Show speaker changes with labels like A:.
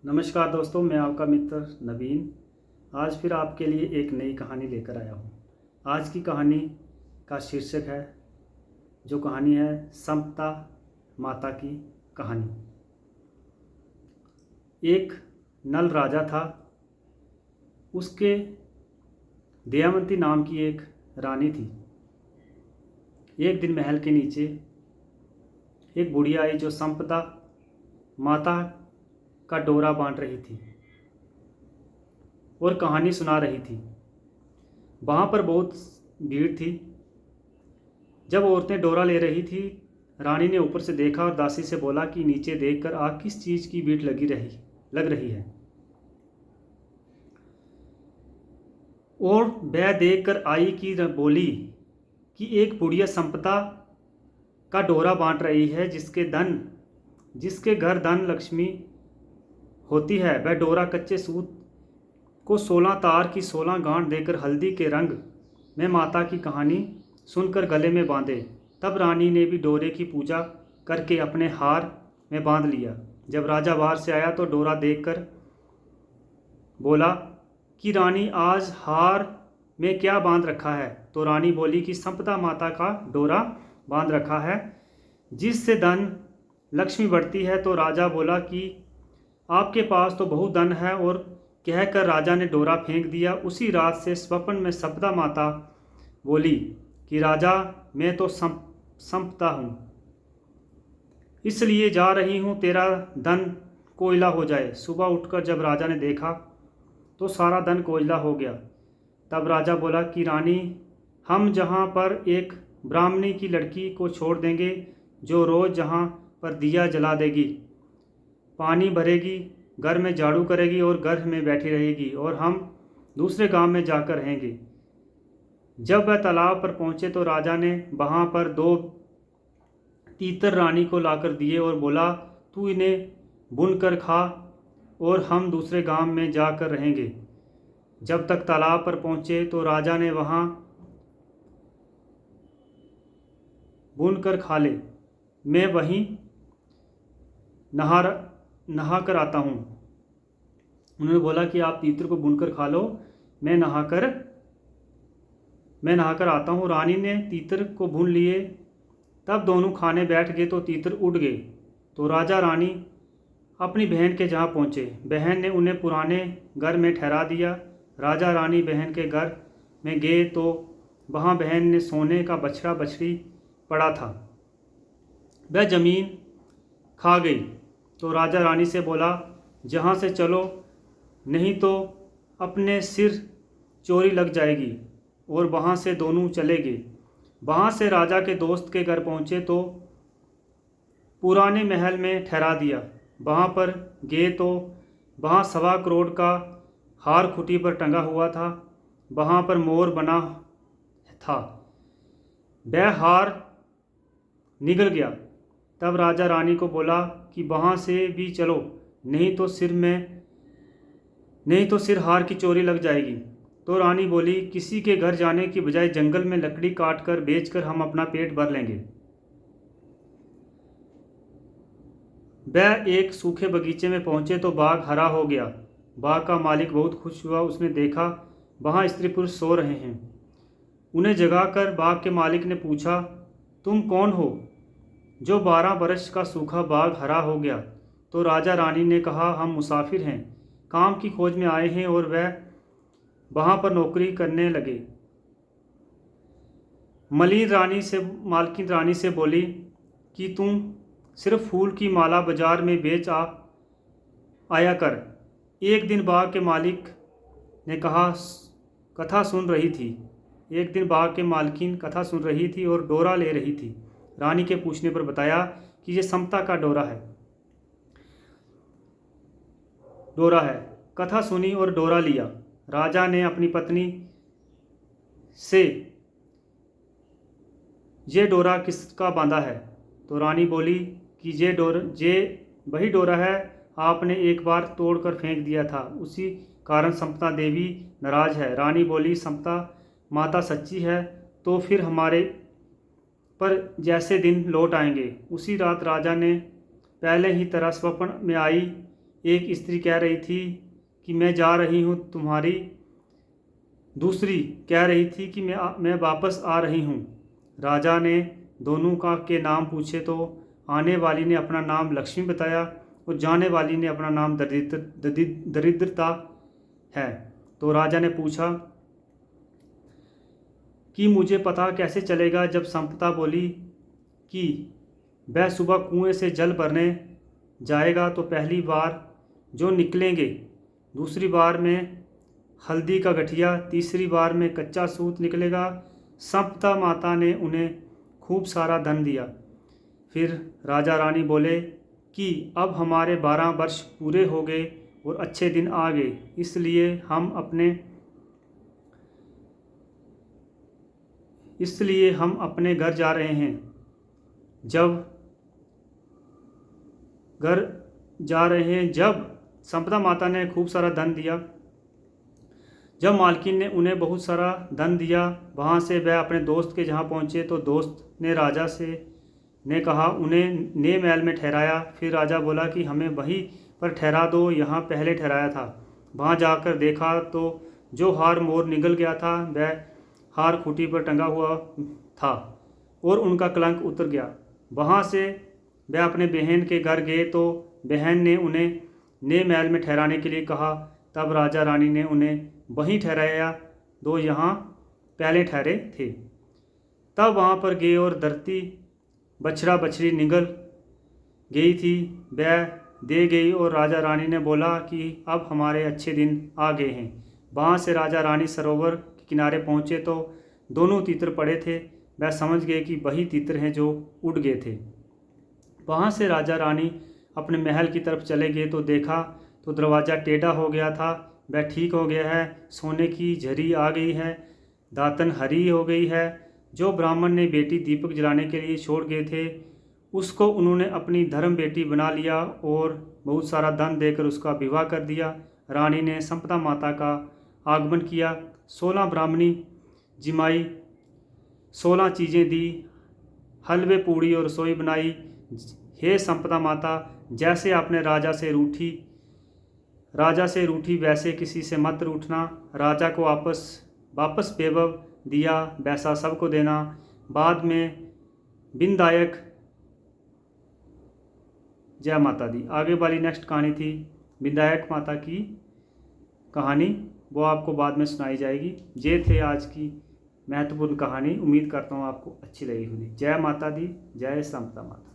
A: नमस्कार दोस्तों, मैं आपका मित्र नवीन आज फिर आपके लिए एक नई कहानी लेकर आया हूँ। आज की कहानी का शीर्षक है, जो कहानी है संपता माता की कहानी। एक नल राजा था। उसके दयावंती नाम की एक रानी थी। एक दिन महल के नीचे एक बुढ़िया आई जो संपदा माता का डोरा बांध रही थी और कहानी सुना रही थी। वहाँ पर बहुत भीड़ थी। जब औरतें डोरा ले रही थी, रानी ने ऊपर से देखा और दासी से बोला कि नीचे देखकर आग किस चीज़ की भीड़ लग रही है। और वह देखकर आई कि बोली कि एक बुढ़िया संपदा का डोरा बांट रही है, जिसके घर धन लक्ष्मी होती है। वह डोरा कच्चे सूत को 16 तार की 16 गांठ देकर हल्दी के रंग में माता की कहानी सुनकर गले में बांधे। तब रानी ने भी डोरे की पूजा करके अपने हार में बांध लिया। जब राजा बाहर से आया तो डोरा देखकर बोला कि रानी, आज हार में क्या बांध रखा है? तो रानी बोली कि संपदा माता का डोरा बांध रखा है, जिससे धन लक्ष्मी बढ़ती है। तो राजा बोला कि आपके पास तो बहुत धन है, और कहकर राजा ने डोरा फेंक दिया। उसी रात से स्वप्न में संपदा माता बोली कि राजा, मैं तो संपदा हूँ, इसलिए जा रही हूँ, तेरा धन कोयला हो जाए। सुबह उठकर जब राजा ने देखा तो सारा धन कोयला हो गया। तब राजा बोला कि रानी, हम जहाँ पर एक ब्राह्मणी की लड़की को छोड़ देंगे, जो रोज़ जहाँ पर दिया जला देगी, पानी भरेगी, घर में झाड़ू करेगी और घर में बैठी रहेगी, और हम दूसरे गांव में जाकर रहेंगे। जब वह तालाब पर पहुंचे तो राजा ने वहां पर 2 तीतर रानी को लाकर दिए और बोला, तू इन्हें बुन कर खा और हम दूसरे गांव में जाकर रहेंगे। जब तक तालाब पर पहुंचे तो राजा ने वहां बुन कर खा ले, मैं वहीं नहा कर आता हूँ। उन्होंने बोला कि आप तीतर को बुनकर खा लो, मैं नहाकर आता हूँ। रानी ने तीतर को भून लिए। तब दोनों खाने बैठ गए तो तीतर उड़ गए। तो राजा रानी अपनी बहन के जहाँ पहुँचे। बहन ने उन्हें पुराने घर में ठहरा दिया। राजा रानी बहन के घर में गए तो वहाँ बहन ने सोने का बछड़ा बछड़ी पड़ा था। वह जमीन खा गई। तो राजा रानी से बोला, जहाँ से चलो, नहीं तो अपने सिर चोरी लग जाएगी। और वहाँ से दोनों चले गए। वहाँ से राजा के दोस्त के घर पहुँचे तो पुराने महल में ठहरा दिया। वहाँ पर गए तो वहाँ 1.25 करोड़ का हार खूंटी पर टंगा हुआ था। वहाँ पर मोर बना था। वह हार निगल गया। तब राजा रानी को बोला कि वहाँ से भी चलो, नहीं तो सिर हार की चोरी लग जाएगी। तो रानी बोली, किसी के घर जाने की बजाय जंगल में लकड़ी काट कर बेचकर हम अपना पेट भर लेंगे। वह एक सूखे बगीचे में पहुंचे तो बाग हरा हो गया। बाग का मालिक बहुत खुश हुआ। उसने देखा वहाँ स्त्री पुरुष सो रहे हैं। उन्हें जगाकर बाग के मालिक ने पूछा, तुम कौन हो जो 12 बरस का सूखा बाग हरा हो गया? तो राजा रानी ने कहा, हम मुसाफिर हैं, काम की खोज में आए हैं। और वह वहाँ पर नौकरी करने लगे। मालकिन रानी से बोली कि तुम सिर्फ फूल की माला बाजार में बेच आया कर। एक दिन बाग के मालिक ने कथा सुन रही थी। एक दिन बाग के मालकिन कथा सुन रही थी और डोरा ले रही थी। रानी के पूछने पर बताया कि ये समता का डोरा है। कथा सुनी और डोरा लिया। राजा ने अपनी पत्नी से, ये डोरा किसका बांधा है? तो रानी बोली कि ये वही डोरा है, आपने एक बार तोड़कर फेंक दिया था, उसी कारण समता देवी नाराज है। रानी बोली, समता माता सच्ची है तो फिर हमारे पर जैसे दिन लौट आएंगे। उसी रात राजा ने पहले ही तरह स्वप्न में आई एक स्त्री कह रही थी कि मैं जा रही हूँ तुम्हारी, दूसरी कह रही थी कि मैं वापस आ रही हूँ। राजा ने दोनों के नाम पूछे तो आने वाली ने अपना नाम लक्ष्मी बताया और जाने वाली ने अपना नाम दरिद्रता है। तो राजा ने पूछा कि मुझे पता कैसे चलेगा। जब संपदा बोली कि वह सुबह कुएं से जल भरने जाएगा तो पहली बार जो निकलेंगे, दूसरी बार में हल्दी का गठिया, तीसरी बार में कच्चा सूत निकलेगा। संपदा माता ने उन्हें खूब सारा धन दिया। फिर राजा रानी बोले कि अब हमारे 12 वर्ष पूरे हो गए और अच्छे दिन आ गए, इसलिए हम अपने घर जा रहे हैं। जब संपदा माता ने खूब सारा धन दिया, जब मालकिन ने उन्हें बहुत सारा धन दिया, वहाँ से वह अपने दोस्त के जहाँ पहुँचे तो दोस्त ने राजा ने कहा उन्हें नए महल में ठहराया। फिर राजा बोला कि हमें वहीं पर ठहरा दो, यहाँ पहले ठहराया था। वहाँ जाकर देखा तो जो हार मोर निगल गया था वह हार खूंटी पर टंगा हुआ था और उनका कलंक उतर गया। वहाँ से वह अपने बहन के घर गए तो बहन ने उन्हें नए महल में ठहराने के लिए कहा। तब राजा रानी ने उन्हें वहीं ठहराया दो यहाँ पहले ठहरे थे। तब वहाँ पर गए और धरती बछड़ा बछड़ी निगल गई थी, वह दे गई और राजा रानी ने बोला कि अब हमारे अच्छे दिन आ गए हैं। वहाँ से राजा रानी सरोवर के किनारे पहुँचे तो दोनों तीतर पड़े थे। वह समझ गए कि वही तीतर हैं जो उड़ गए थे। वहाँ से राजा रानी अपने महल की तरफ चले गए तो देखा तो दरवाज़ा टेढ़ा हो गया था, वह ठीक हो गया है। सोने की झरी आ गई है, दातन हरी हो गई है। जो ब्राह्मण ने बेटी दीपक जलाने के लिए छोड़ गए थे उसको उन्होंने अपनी धर्म बेटी बना लिया और बहुत सारा धन देकर उसका विवाह कर दिया। रानी ने संपदा माता का आगमन किया, 16 ब्राह्मणी जिमाई 16 चीज़ें दी, हलवे पूड़ी और रसोई बनाई। हे संपदा माता, जैसे आपने राजा से रूठी वैसे किसी से मत रूठना। राजा को वापस वैभव दिया वैसा सबको देना। बाद में बिनदायक जय माता दी। आगे वाली नेक्स्ट कहानी थी बिनदायक माता की कहानी, वो आपको बाद में सुनाई जाएगी। ये थे आज की महत्वपूर्ण कहानी। उम्मीद करता हूँ आपको अच्छी लगी होगी। जय माता दी, जय संपदा माता।